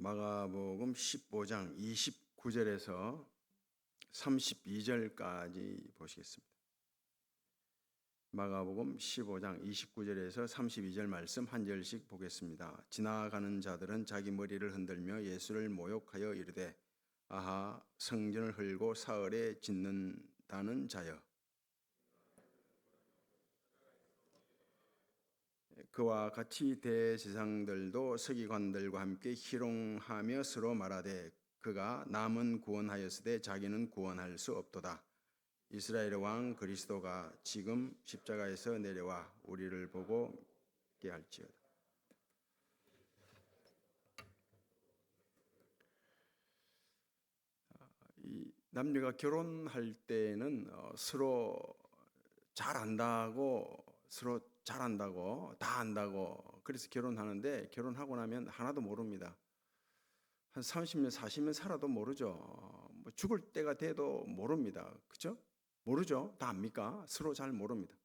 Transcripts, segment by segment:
마가복음 15장 29절에서 32절까지 보시겠습니다. 마가복음 15장 29절에서 32절 말씀 한 절씩 보겠습니다. 지나가는 자들은 자기 머리를 흔들며 예수를 모욕하여 이르되 아하 성전을 헐고 사흘에 짓는다는 자여, 그와 같이 대제사장들도 서기관들과 함께 희롱하며 서로 말하되 그가 남은 구원하였으되 자기는 구원할 수 없도다. 이스라엘의 왕 그리스도가 지금 십자가에서 내려와 우리를 보고 믿게 할지어다. 이 남녀가 결혼할 때는 서로 잘 안다고, 다 안다고 그래서 결혼하는데, 결혼하고 나면 하나도 모릅니다. 한 30년 40년 살아도 모르죠. 뭐 죽을 때가 돼도 모릅니다. 그죠? 모르죠. 다 압니까? 서로 잘 모릅니다.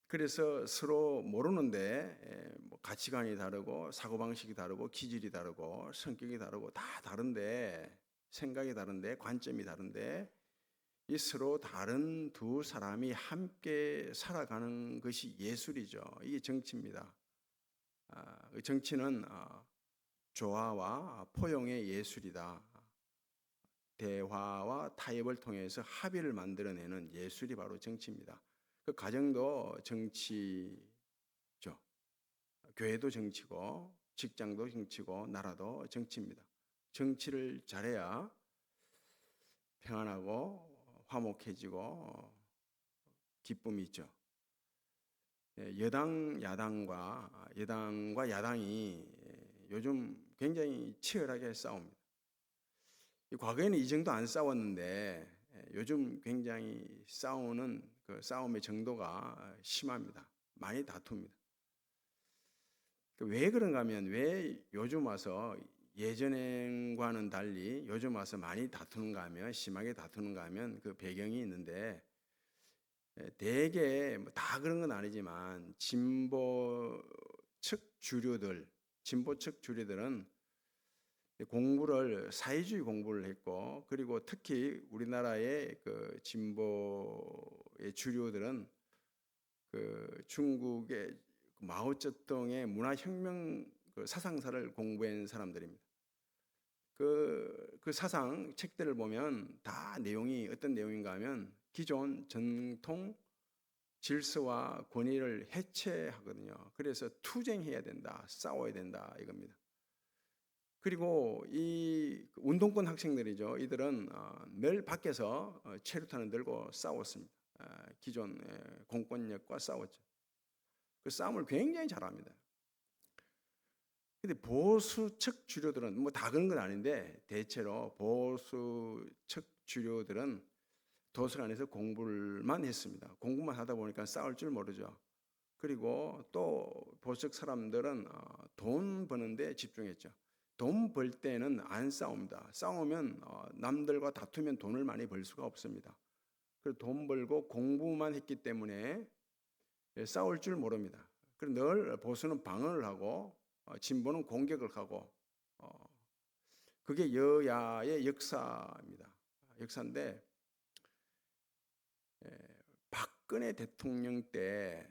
그래서 서로 모르는데 뭐 가치관이 다르고 사고방식이 다르고 기질이 다르고 성격이 다르고 다 다른데, 생각이 다른데, 관점이 다른데, 이 서로 다른 두 사람이 함께 살아가는 것이 예술이죠. 이게 정치입니다. 정치는 조화와 포용의 예술이다. 대화와 타협을 통해서 합의를 만들어내는 예술이 바로 정치입니다. 그 가정도 정치죠. 교회도 정치고 직장도 정치고 나라도 정치입니다. 정치를 잘해야 평안하고 화목해지고 기쁨이 있죠. 여당과 야당이 요즘 굉장히 치열하게 싸웁니다. 과거에는 이 정도 안 싸웠는데 요즘 굉장히 싸우는 그 싸움의 정도가 심합니다. 많이 다툽니다. 왜 그런가 하면, 왜 요즘 와서 예전과는 달리 요즘 와서 많이 다투는가 하면, 심하게 다투는가 하면 그 배경이 있는데, 대개 다 그런 건 아니지만 진보 측 주류들은 사회주의 공부를 했고, 그리고 특히 우리나라의 그 진보의 주류들은 그 중국의 마오쩌둥의 문화혁명 그 사상사를 공부한 사람들입니다. 그 사상 책들을 보면 다 내용이 어떤 내용인가 하면 기존 전통 질서와 권위를 해체하거든요. 그래서 투쟁해야 된다, 싸워야 된다 이겁니다. 그리고 이 운동권 학생들이죠. 이들은 늘 밖에서 체류탄을 들고 싸웠습니다. 기존 공권력과 싸웠죠. 그 싸움을 굉장히 잘합니다. 근데 보수 측 주류들은 뭐 다 그런 건 아닌데, 대체로 보수 측 주류들은 도서관에서 공부만 했습니다. 공부만 하다 보니까 싸울 줄 모르죠. 그리고 또 보수 측 사람들은 돈 버는데 집중했죠. 돈 벌 때는 안 싸웁니다. 싸우면 남들과 다투면 돈을 많이 벌 수가 없습니다. 그래서 돈 벌고 공부만 했기 때문에 싸울 줄 모릅니다. 그래서 늘 보수는 방어를 하고 진보는 공격을 하고, 그게 여야의 역사입니다. 역사인데, 박근혜 대통령 때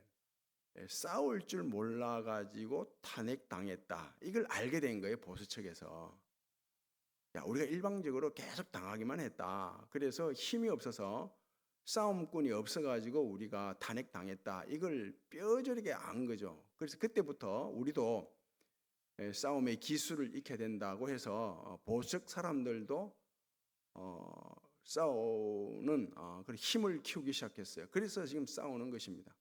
싸울 줄 몰라가지고 탄핵당했다, 이걸 알게 된 거예요. 보수 측에서. 우리가 일방적으로 계속 당하기만 했다, 그래서 힘이 없어서 싸움꾼이 없어가지고 우리가 탄핵당했다, 이걸 뼈저리게 안 거죠. 그래서 그때부터 우리도 싸움의 기술을 익혀야 된다고 해서 보수 사람들도 싸우는 그런 힘을 키우기 시작했어요. 그래서 지금 싸우는 것입니다.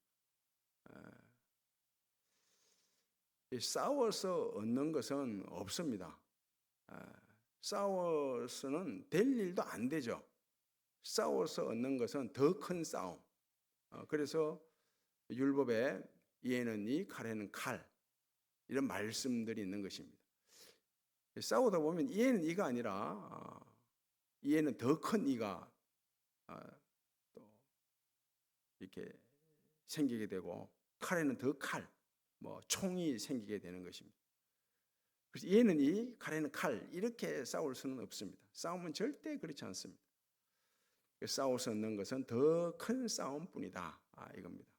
싸워서 얻는 것은 없습니다. 싸워서는 될 일도 안 되죠. 싸워서 얻는 것은 더 큰 싸움. 그래서 율법에 이에는 이, 칼에는 칼, 이런 말씀들이 있는 것입니다. 싸우다 보면 이에는 이가 아니라 이에는 더 큰 이가 또 이렇게 생기게 되고, 칼에는 더 칼, 총이 생기게 되는 것입니다. 그래서 얘는 이, 칼에는 칼, 이렇게 싸울 수는 없습니다. 싸움은 절대 그렇지 않습니다. 싸울 수 없는 것은 더 큰 싸움뿐이다, 이겁니다.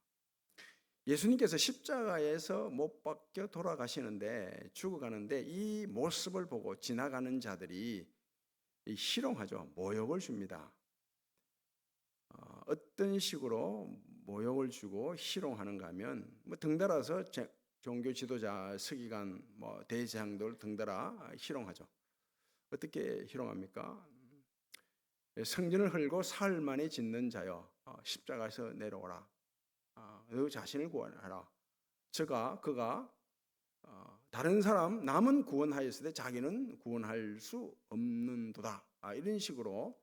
예수님께서 십자가에서 못 박혀 돌아가시는데, 죽어가는데 이 모습을 보고 지나가는 자들이 희롱하죠. 모욕을 줍니다. 어떤 식으로 모욕을 주고 희롱하는가 하면, 등달아서 종교 지도자, 서기관, 대제사장들 등달아 희롱하죠. 어떻게 희롱합니까? 성전을 헐고 사흘 만에 짓는 자여, 십자가에서 내려오라. 너 자신을 구원하라. 그가 다른 사람, 남은 구원하였을 때 자기는 구원할 수 없는도다. 이런 식으로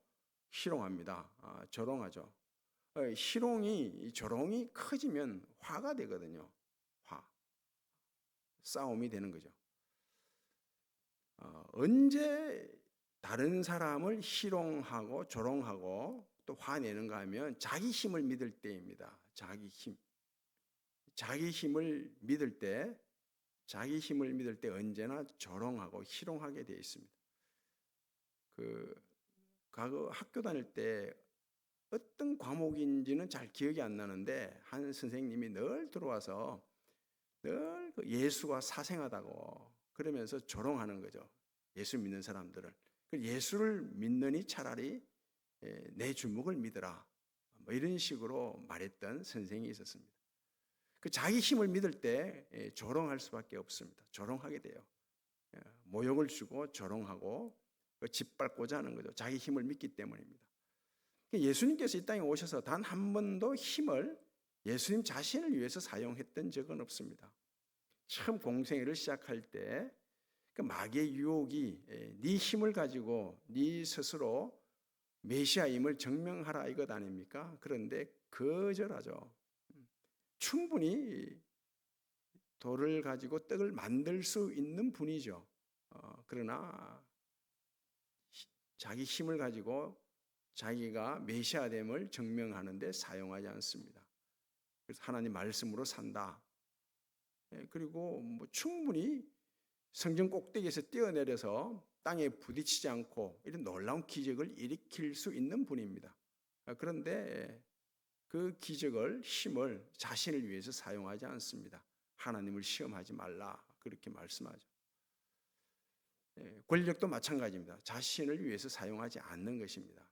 희롱합니다. 조롱하죠. 조롱이 커지면 화가 되거든요. 싸움이 되는 거죠. 언제 다른 사람을 희롱하고 조롱하고 또 화내는가 하면 자기 힘을 믿을 때입니다. 자기 힘을 믿을 때 언제나 조롱하고 희롱하게 되어 있습니다. 과거 학교 다닐 때 어떤 과목인지는 잘 기억이 안 나는데 한 선생님이 늘 들어와서 늘 예수가 사생하다고 그러면서 조롱하는 거죠. 예수 믿는 사람들을. 예수를 믿느니 차라리 내 주먹을 믿어라. 이런 식으로 말했던 선생이 있었습니다. 자기 힘을 믿을 때 조롱할 수밖에 없습니다. 조롱하게 돼요. 모욕을 주고 조롱하고 짓밟고자 하는 거죠. 자기 힘을 믿기 때문입니다. 예수님께서 이 땅에 오셔서 단 한 번도 힘을 예수님 자신을 위해서 사용했던 적은 없습니다. 처음 공생애를 시작할 때 마귀의 유혹이 네 힘을 가지고 네 스스로 메시아임을 증명하라 이것 아닙니까? 그런데 거절하죠. 충분히 돌을 가지고 떡을 만들 수 있는 분이죠. 그러나 자기 힘을 가지고 자기가 메시아됨을 증명하는데 사용하지 않습니다. 그래서 하나님 말씀으로 산다. 그리고 충분히 성전 꼭대기에서 뛰어내려서 땅에 부딪히지 않고 이런 놀라운 기적을 일으킬 수 있는 분입니다. 그런데 그 힘을 자신을 위해서 사용하지 않습니다. 하나님을 시험하지 말라 그렇게 말씀하죠. 권력도 마찬가지입니다. 자신을 위해서 사용하지 않는 것입니다.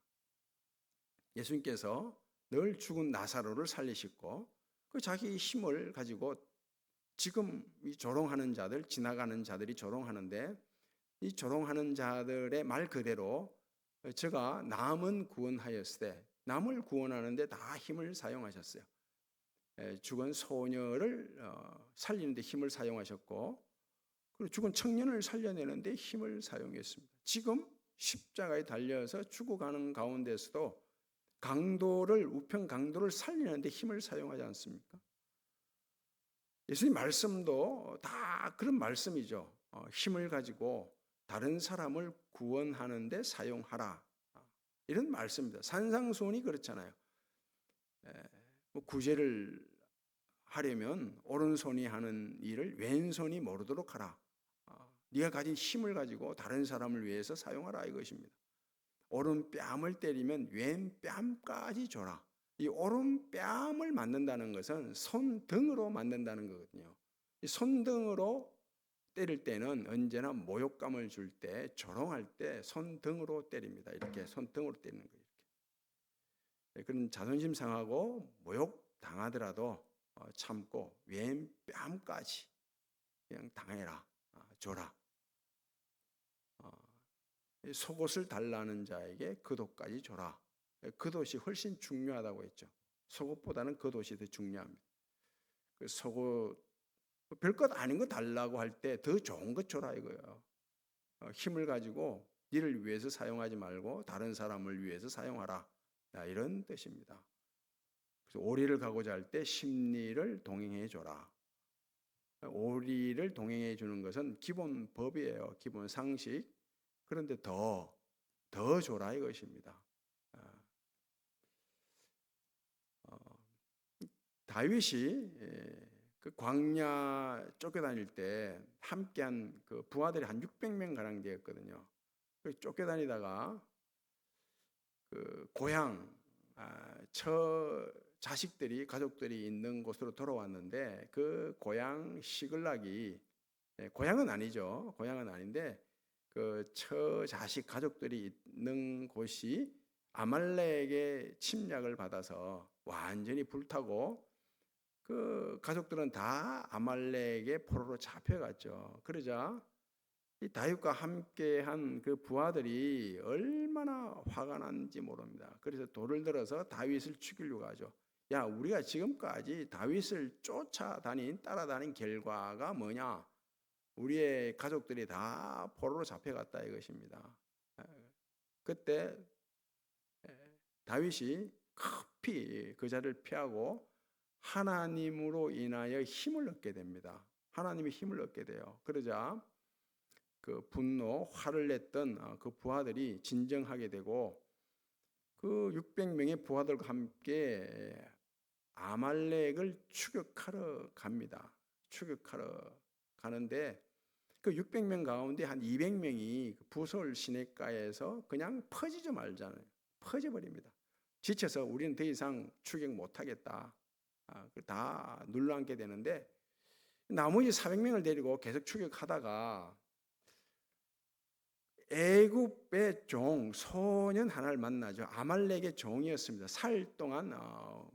예수님께서 늘 죽은 나사로를 살리셨고 자기 힘을 가지고 지금 이 조롱하는 자들, 지나가는 자들이 조롱하는데 이 조롱하는 자들의 말 그대로 제가 남은 구원하였을 때 남을 구원하는데 다 힘을 사용하셨어요. 죽은 소녀를 살리는데 힘을 사용하셨고 그리고 죽은 청년을 살려내는데 힘을 사용했습니다. 지금 십자가에 달려서 죽어가는 가운데서도 우편 강도를 살리는데 힘을 사용하지 않습니까? 예수님 말씀도 다 그런 말씀이죠. 힘을 가지고 다른 사람을 구원하는데 사용하라. 이런 말씀입니다. 산상수훈이 그렇잖아요. 구제를 하려면 오른손이 하는 일을 왼손이 모르도록 하라. 네가 가진 힘을 가지고 다른 사람을 위해서 사용하라 이것입니다. 오른뺨을 때리면 왼뺨까지 줘라. 이 오른뺨을 맞는다는 것은 손등으로 맞는다는 거거든요. 이 손등으로 때릴 때는 언제나 모욕감을 줄 때, 조롱할 때 손등으로 때립니다. 이렇게 손등으로 때리는 거예요. 이렇게. 그런 자존심 상하고 모욕 당하더라도 참고 왼뺨까지 그냥 당해라, 줘라. 속옷을 달라는 자에게 겉옷까지 줘라. 겉옷이 훨씬 중요하다고 했죠. 속옷보다는 겉옷이 더 중요합니다. 속옷 별것 아닌 거 달라고 할 때 더 좋은 것 줘라 이거예요. 힘을 가지고 니를 위해서 사용하지 말고 다른 사람을 위해서 사용하라. 이런 뜻입니다. 그래서 오리를 가고자 할 때 심리를 동행해 줘라. 오리를 동행해 주는 것은 기본 법이에요. 기본 상식. 그런데 더 줘라 이것입니다. 다윗이 그 광야 쫓겨다닐 때 함께한 그 부하들이 한 600명 가량 되었거든요. 쫓겨다니다가 그 고향 처 자식들이 가족들이 있는 곳으로 돌아왔는데 그 고향 시글락이 고향은 아니죠. 고향은 아닌데 그 처 자식 가족들이 있는 곳이 아말렉의 침략을 받아서 완전히 불타고 그 가족들은 다 아말렉의 포로로 잡혀갔죠. 그러자 이 다윗과 함께한 그 부하들이 얼마나 화가 난지 모릅니다. 그래서 돌을 들어서 다윗을 죽이려고 하죠. 야, 우리가 지금까지 다윗을 따라다닌 결과가 뭐냐? 우리의 가족들이 다 포로로 잡혀갔다 이것입니다. 그때 다윗이 급히 그 자리를 피하고 하나님으로 인하여 힘을 얻게 됩니다. 하나님의 힘을 얻게 돼요. 그러자 그 분노, 화를 냈던 그 부하들이 진정하게 되고 그 600명의 부하들과 함께 아말렉을 추격하러 갑니다. 추격하러 가는데 그 600명 가운데 한 200명이 부솔 시냇가에서 그냥 퍼지지 말잖아요. 퍼져버립니다. 지쳐서 우리는 더 이상 추격 못하겠다. 다 눌러앉게 되는데 나머지 400명을 데리고 계속 추격하다가 애굽의 종 소년 하나를 만나죠. 아말렉의 종이었습니다. 4일 동안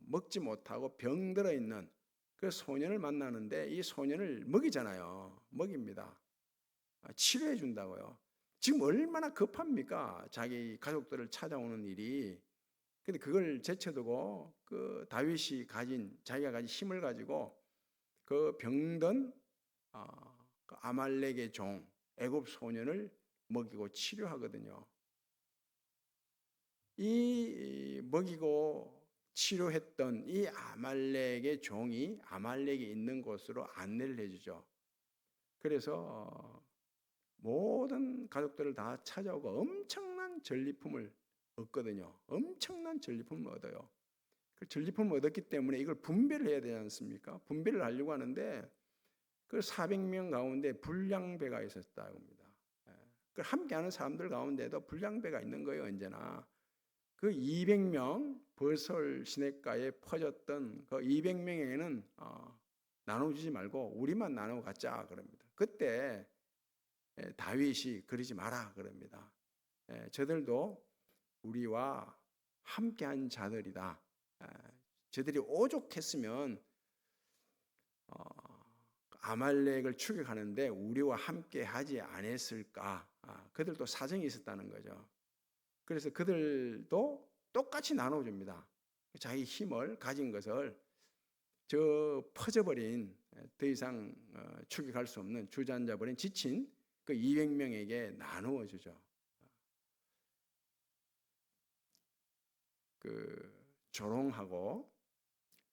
먹지 못하고 병들어 있는 그 소년을 만나는데 이 소년을 먹이잖아요. 먹입니다. 치료해 준다고요. 지금 얼마나 급합니까? 자기 가족들을 찾아오는 일이. 근데 그걸 제쳐두고 그 다윗이 자기가 가진 힘을 가지고 그 병든 그 아말렉의 종 애굽 소년을 먹이고 치료하거든요. 이 먹이고 치료했던 이 아말렉의 종이 아말렉이 있는 곳으로 안내를 해주죠. 그래서 모든 가족들을 다 찾아오고 엄청난 전리품을 얻거든요. 엄청난 전리품을 얻어요. 그 전리품을 얻었기 때문에 이걸 분배를 해야 되지 않습니까? 분배를 하려고 하는데 그 400명 가운데 불량배가 있었다고 합니다. 그 함께하는 사람들 가운데도 불량배가 있는 거예요. 언제나 그 200명 벌솔 시냇가에 퍼졌던 그 200명에게는 나눠주지 말고 우리만 나눠 갖자 그럽니다. 그때 다윗이 그러지 마라 그럽니다. 저들도 우리와 함께한 자들이다. 저들이 오죽했으면 아말렉을 추격하는데 우리와 함께 하지 않았을까? 그들도 사정이 있었다는 거죠. 그래서 그들도 똑같이 나눠줍니다. 자기 힘을 가진 것을 저 퍼져버린 더 이상 추격할 수 없는 주저앉아버린 지친 그 200명에게 나누어 주죠. 그 조롱하고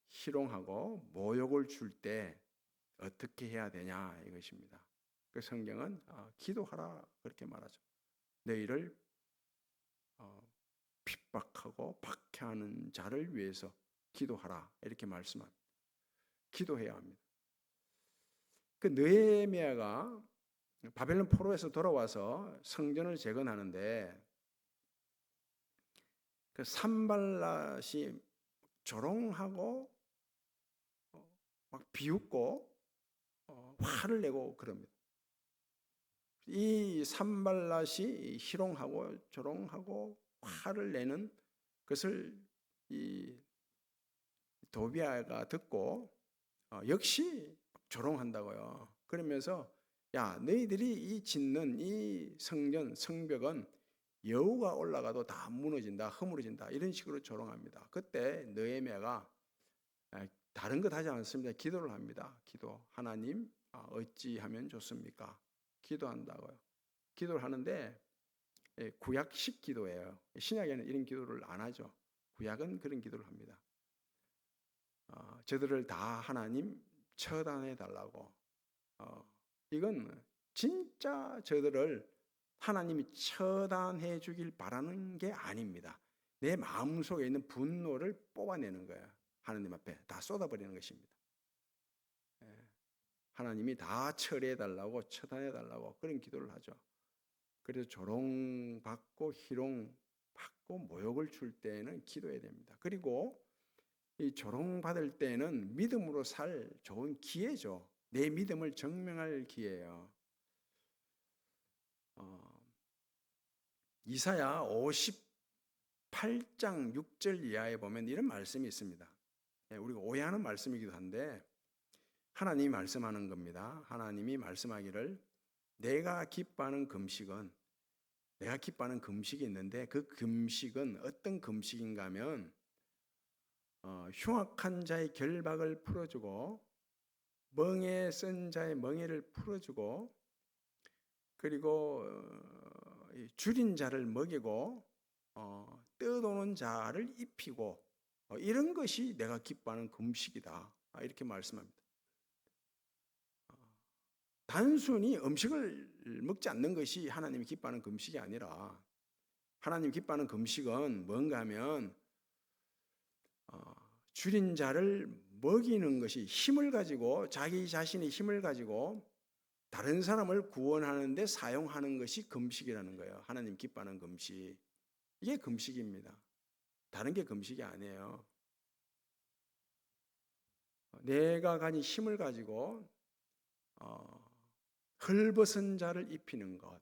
희롱하고 모욕을 줄 때 어떻게 해야 되냐 이것입니다. 그 성경은 기도하라 그렇게 말하죠. 너희를 핍박하고 박해하는 자를 위해서 기도하라 이렇게 말씀합니다. 기도해야 합니다. 그 느헤미야가 바벨론 포로에서 돌아와서 성전을 재건하는데 그 산발랏이 조롱하고 막 비웃고 화를 내고 그럽니다. 이 산발랏이 희롱하고 조롱하고 화를 내는 것을 이 도비아가 듣고 역시 조롱한다고요. 그러면서 야 너희들이 이 짓는 이 성전 성벽은 여우가 올라가도 다 무너진다 허물어진다 이런 식으로 조롱합니다. 그때 느헤미야가 다른 것 하지 않습니다. 기도를 합니다. 기도. 하나님 어찌하면 좋습니까? 기도한다고요. 기도를 하는데 구약식 기도예요. 신약에는 이런 기도를 안 하죠. 구약은 그런 기도를 합니다. 저들을 다 하나님 처단해 달라고. 이건 진짜 저들을 하나님이 처단해 주길 바라는 게 아닙니다. 내 마음속에 있는 분노를 뽑아내는 거예요. 하나님 앞에 다 쏟아버리는 것입니다. 하나님이 다 처리해달라고, 처단해달라고 그런 기도를 하죠. 그래서 조롱받고 희롱받고 모욕을 줄 때에는 기도해야 됩니다. 그리고 이 조롱받을 때는 믿음으로 살 좋은 기회죠. 내 믿음을 증명할 기회예요. 이사야 58장 6절 이하에 보면 이런 말씀이 있습니다. 우리가 오해하는 말씀이기도 한데 하나님이 말씀하는 겁니다. 하나님이 말씀하기를 내가 기뻐하는 금식이 있는데 그 금식은 어떤 금식인가 하면 흉악한 자의 결박을 풀어주고 멍에 쓴 자의 멍에를 풀어주고 그리고 줄인 자를 먹이고 떠도는 자를 입히고 이런 것이 내가 기뻐하는 금식이다. 이렇게 말씀합니다. 단순히 음식을 먹지 않는 것이 하나님이 기뻐하는 금식이 아니라 하나님 기뻐하는 금식은 뭔가 하면 줄인 자를 먹이는 것이 힘을 가지고 자기 자신의 힘을 가지고 다른 사람을 구원하는 데 사용하는 것이 금식이라는 거예요. 하나님 기뻐하는 금식. 이게 금식입니다. 다른 게 금식이 아니에요. 내가 가진 힘을 가지고 헐벗은 자를 입히는 것,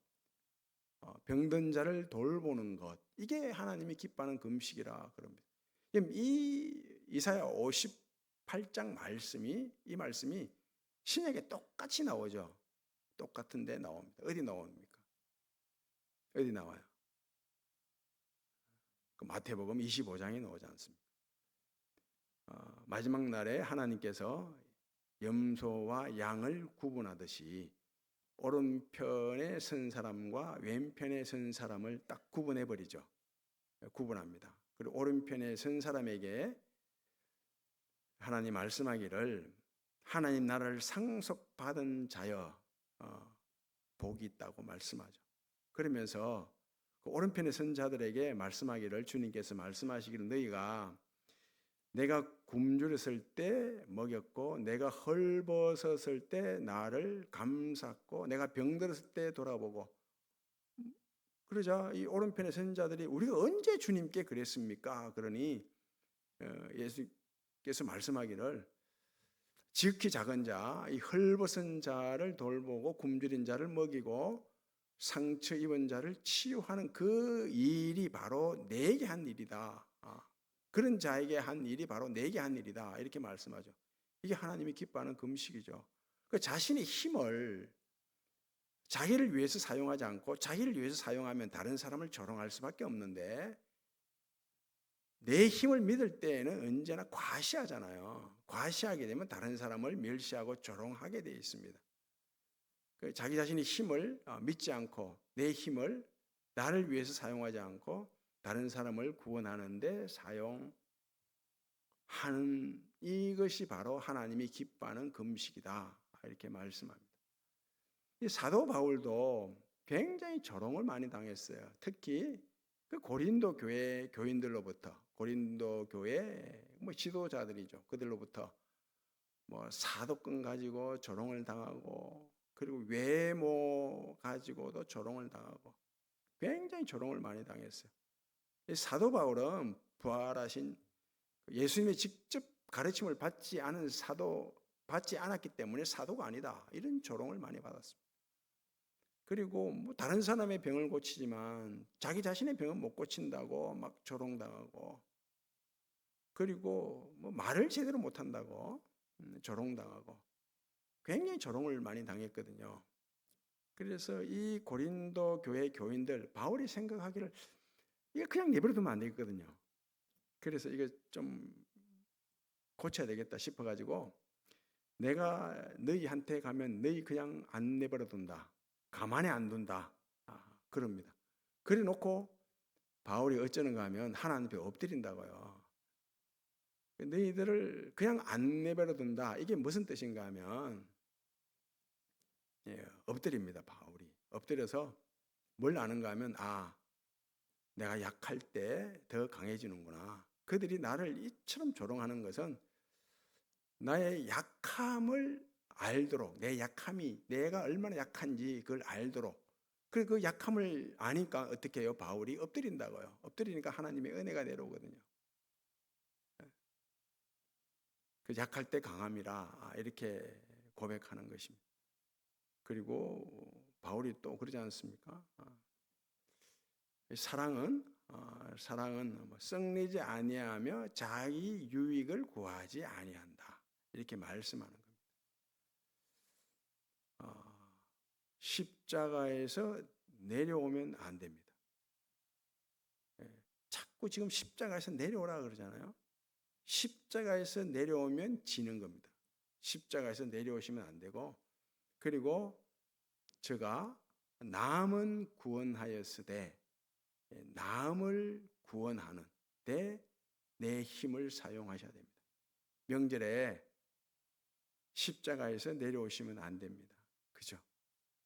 병든 자를 돌보는 것, 이게 하나님이 기뻐하는 금식이라 그럽니다. 이 이사야 58장 이 말씀이 신약에 똑같이 나오죠. 똑같은데 나옵니다. 어디 나옵니까? 어디 나와요? 마태복음 25장에 나오지 않습니까? 마지막 날에 하나님께서 염소와 양을 구분하듯이 오른편에 선 사람과 왼편에 선 사람을 딱 구분해 버리죠. 구분합니다. 그리고 오른편에 선 사람에게 하나님 말씀하기를 하나님 나라를 상속받은 자여 복이 있다고 말씀하죠. 그러면서 그 오른편에 선 자들에게 말씀하기를 주님께서 말씀하시기를 너희가 내가 굶주렸을 때 먹였고 내가 헐벗었을 때 나를 감쌌고 내가 병들었을 때 돌아보고 그러자 이 오른편의 선자들이 우리가 언제 주님께 그랬습니까? 그러니 예수께서 말씀하기를 지극히 작은 자, 이 헐벗은 자를 돌보고 굶주린 자를 먹이고 상처 입은 자를 치유하는 그 일이 바로 내게 한 일이다. 그런 자에게 한 일이 바로 내게 한 일이다. 이렇게 말씀하죠. 이게 하나님이 기뻐하는 금식이죠. 그 자신의 힘을 자기를 위해서 사용하지 않고 자기를 위해서 사용하면 다른 사람을 조롱할 수밖에 없는데 내 힘을 믿을 때에는 언제나 과시하잖아요. 과시하게 되면 다른 사람을 멸시하고 조롱하게 되어 있습니다. 자기 자신의 힘을 믿지 않고 내 힘을 나를 위해서 사용하지 않고 다른 사람을 구원하는 데 사용하는 이것이 바로 하나님이 기뻐하는 금식이다. 이렇게 말씀합니다. 이 사도 바울도 굉장히 조롱을 많이 당했어요. 특히 그 고린도 교회 교인들로부터 고린도 교회 지도자들이죠. 그들로부터 사도권 가지고 조롱을 당하고 그리고 외모 가지고도 조롱을 당하고 굉장히 조롱을 많이 당했어요. 사도 바울은 부활하신 예수님의 직접 가르침을 받지 않았기 때문에 사도가 아니다. 이런 조롱을 많이 받았습니다. 그리고 다른 사람의 병을 고치지만 자기 자신의 병은 못 고친다고 막 조롱당하고 그리고 말을 제대로 못한다고 조롱당하고 굉장히 조롱을 많이 당했거든요. 그래서 이 고린도 교회 교인들 바울이 생각하기를 이거 그냥 내버려두면 안 되거든요. 그래서 이거 좀 고쳐야 되겠다 싶어가지고 내가 너희한테 가면 너희 그냥 안 내버려둔다. 가만히 안 둔다. 그럽니다. 그래 놓고 바울이 어쩌는가 하면 하나님 앞에 엎드린다고요. 너희들을 그냥 안 내버려둔다. 이게 무슨 뜻인가 하면 엎드립니다. 바울이. 엎드려서 뭘 아는가 하면 내가 약할 때 더 강해지는구나. 그들이 나를 이처럼 조롱하는 것은 나의 약함을 알도록, 내 약함이, 내가 얼마나 약한지 그걸 알도록. 그 약함을 아니까 어떻게 해요? 바울이 엎드린다고요. 엎드리니까 하나님의 은혜가 내려오거든요. 그 약할 때 강함이라 이렇게 고백하는 것입니다. 그리고 바울이 또 그러지 않습니까? 사랑은 썩내지 아니하며 자기 유익을 구하지 아니한다. 이렇게 말씀하는 겁니다. 십자가에서 내려오면 안 됩니다. 자꾸 지금 십자가에서 내려오라 그러잖아요. 십자가에서 내려오면 지는 겁니다. 십자가에서 내려오시면 안 되고, 그리고 제가 남은 구원하였으되 남을 구원하는 데 내 힘을 사용하셔야 됩니다. 명절에 십자가에서 내려오시면 안 됩니다. 그죠?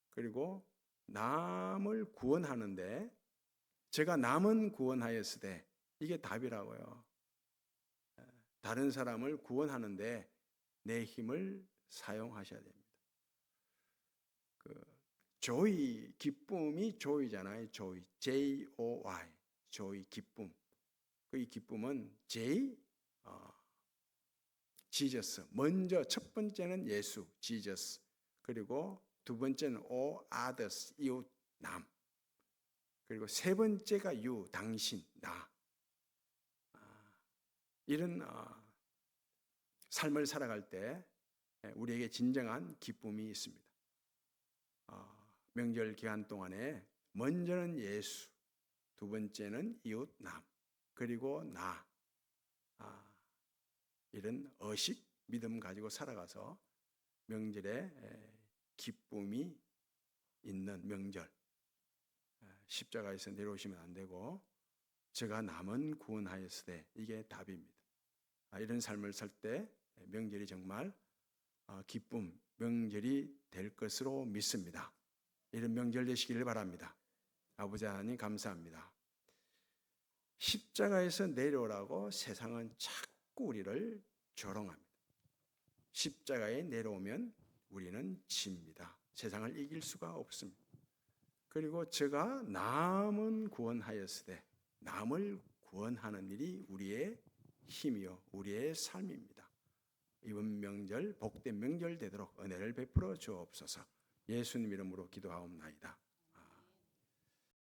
그리고 남을 구원하는데 제가 남은 구원하였으되 이게 답이라고요. 다른 사람을 구원하는데 내 힘을 사용하셔야 됩니다. 조이, 기쁨이 조이잖아요. 조이, J-O-Y, 조이, 기쁨. 이 기쁨은 J, 지저스. 먼저 첫 번째는 예수, 지저스. 그리고 두 번째는 O, others, 이웃, 남. 그리고 세 번째가 you, 당신, 나. 이런 삶을 살아갈 때 우리에게 진정한 기쁨이 있습니다. 명절 기간 동안에 먼저는 예수, 두 번째는 이웃, 남, 그리고 나. 이런 의식, 믿음 가지고 살아가서 명절에 기쁨이 있는 명절, 십자가에서 내려오시면 안 되고 제가 남은 구원하였으되 이게 답입니다. 이런 삶을 살 때 명절이 정말 기쁨, 명절이 될 것으로 믿습니다. 이런 명절 되시기를 바랍니다. 아버지 하나님 감사합니다. 십자가에서 내려오라고 세상은 자꾸 우리를 조롱합니다. 십자가에 내려오면 우리는 집니다. 세상을 이길 수가 없습니다. 그리고 제가 남은 구원하였으되 남을 구원하는 일이 우리의 힘이요 우리의 삶입니다. 이번 명절 복된 명절 되도록 은혜를 베풀어 주옵소서. 예수님 이름으로 기도하옵나이다.